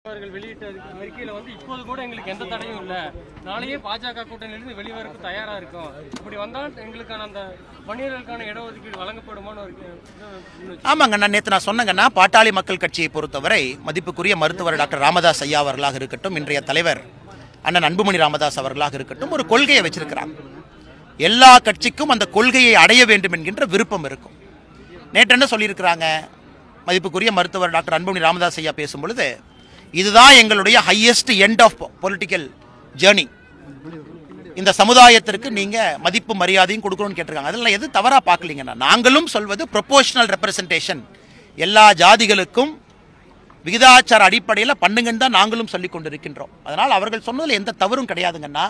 அவர்கள் வெளியிட்ட அறிக்கையில இப்போது கூட எங்களுக்கு எந்த தடையும் இல்லை, நாளையே பாஜக கூட்டணியிலிருந்து வெளிவரக்கு தயாரா இருக்கும், இப்படி வந்தால் எங்களுக்கான அந்த வன்னியர்களுக்கான இடஒதுக்கீடு வழங்கப்படுமான்னு ஒரு ஆமாங்க. நேற்று நான் சொன்னேங்கன்னா, பாட்டாளி மக்கள் கட்சியை பொறுத்தவரை மதிப்புக்குரிய மருத்துவர் டாக்டர் ராமதாஸ் ஐயா அவர்களாக இருக்கட்டும், இன்றைய தலைவர் அண்ணன் அன்புமணி ராமதாஸ் அவர்களாக இருக்கட்டும், ஒரு கொள்கையை வச்சிருக்கிறாங்க. எல்லா கட்சிக்கும் அந்த கொள்கையை அடைய வேண்டும் என்கின்ற விருப்பம் இருக்கும். நேற்று என்ன சொல்லியிருக்கிறாங்க, மதிப்புக்குரிய மருத்துவர் டாக்டர் அன்புமணி ராமதாஸ் ஐயா பேசும்பொழுது, இதுதான் எங்களுடைய highest end of political journey, இந்த சமுதாயத்திற்கு நீங்க மதிப்பு மரியாதையும் கொடுக்கணும்னு கேட்டிருக்காங்க. அதில் எது தவறா பார்க்கலீங்கன்னா, நாங்களும் சொல்வது ப்ரொபோஷனல் ரெப்ரசன்டேஷன், எல்லா ஜாதிகளுக்கும் விகிதாச்சார அடிப்படையில் பண்ணுங்கன்னு தான் நாங்களும் சொல்லி கொண்டிருக்கின்றோம். அதனால் அவர்கள் சொன்னதில் எந்த தவறும் கிடையாதுங்கன்னா,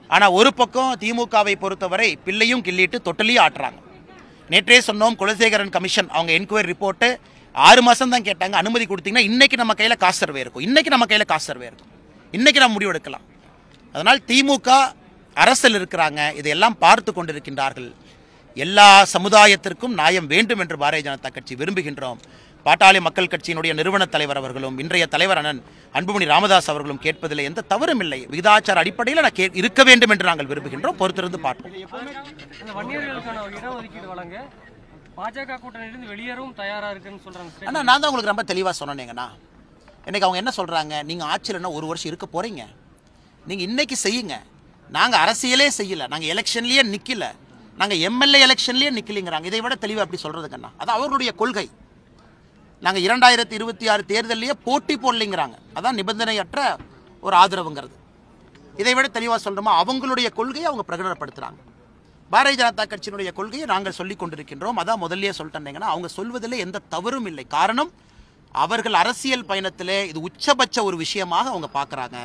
ஆனால் ஒரு பக்கம் திமுகவை பொறுத்தவரை பிள்ளையும் கிள்ளிட்டு தொட்டலையும் ஆட்டுறாங்க. நேற்றே சொன்னோம், குலசேகரன் கமிஷன் அவங்க என்கொயரி ரிப்போர்ட்டு 6 மாதம் தான் கேட்டாங்க, அனுமதி கொடுத்தீங்கன்னா இன்னைக்கு நம்ம கையில் காசு சர்வே இருக்கும், இன்னைக்கு நம்ம முடிவு எடுக்கலாம். அதனால் திமுக அரசில் இருக்கிறாங்க, இதையெல்லாம் பார்த்து கொண்டிருக்கின்றார்கள். எல்லா சமுதாயத்திற்கும் நியாயம் வேண்டும் என்று பாரதிய ஜனதா கட்சி விரும்புகின்றோம். பாட்டாளி மக்கள் கட்சியினுடைய நிறுவன தலைவர் அவர்களும் இன்றைய தலைவர் அண்ணன் அன்புமணி ராமதாஸ் அவர்களும் கேட்பதில் எந்த தவறும் இல்லை. விகிதாச்சார அடிப்படையில் இருக்க வேண்டும் என்று நாங்கள் விரும்புகின்றோம். பொறுத்திருந்து பார்ப்போம். பாஜக கூட்டணியிலிருந்து வெளியேறவும் தயாரா இருக்குன்னு சொல்றாங்க. ஆனா நான் தான் உங்களுக்கு ரொம்ப தெளிவா சொன்னேங்கண்ணா. இன்னைக்கு அவங்க என்ன சொல்றாங்க, நீங்க ஆட்சியிலன்னா 1 வருஷம் இருக்க போறீங்க, நீங்க இன்னைக்கு செய்யுங்க. நாங்க அரசியலே செய்யல, நாங்க எலெக்ஷன்லயே நிக்கல, நாங்க எம்எல்ஏ எலெக்ஷன்லயே நிக்கலங்கிறாங்க. இதை விட தெளிவா எப்படி சொல்றதுக்கண்ணா? அது அவர்களுடைய கொள்கை. நாங்க 2026 தேர்தலையே போட்டி போடலைங்கிறாங்க. அதான் நிபந்தனையற்ற ஒரு ஆதரவுங்கிறது. இதை விட தெளிவா சொல்றோமா? அவங்களுடைய கொள்கையை அவங்க பிரகடனப்படுத்துறாங்க. பாரதிய ஜனதா கட்சியினுடைய கொள்கையை நாங்கள் சொல்லிக் கொண்டிருக்கின்றோம். அதான் முதல்லயே சொல்லிட்டேங்கன்னா, அவங்க சொல்வதில் எந்த தவறும் இல்லை. காரணம், அவர்கள் அரசியல் பயணத்திலே இது உச்சபட்ச ஒரு விஷயமாக அவங்க பார்க்குறாங்க.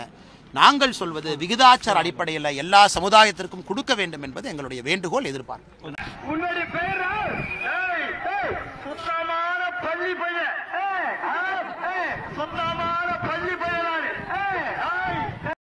நாங்கள் சொல்வது விகிதாச்சார அடிப்படையில் எல்லா சமுதாயத்திற்கும் கொடுக்க வேண்டும் என்பது எங்களுடைய வேண்டுகோள், எதிர்பார்ப்பு.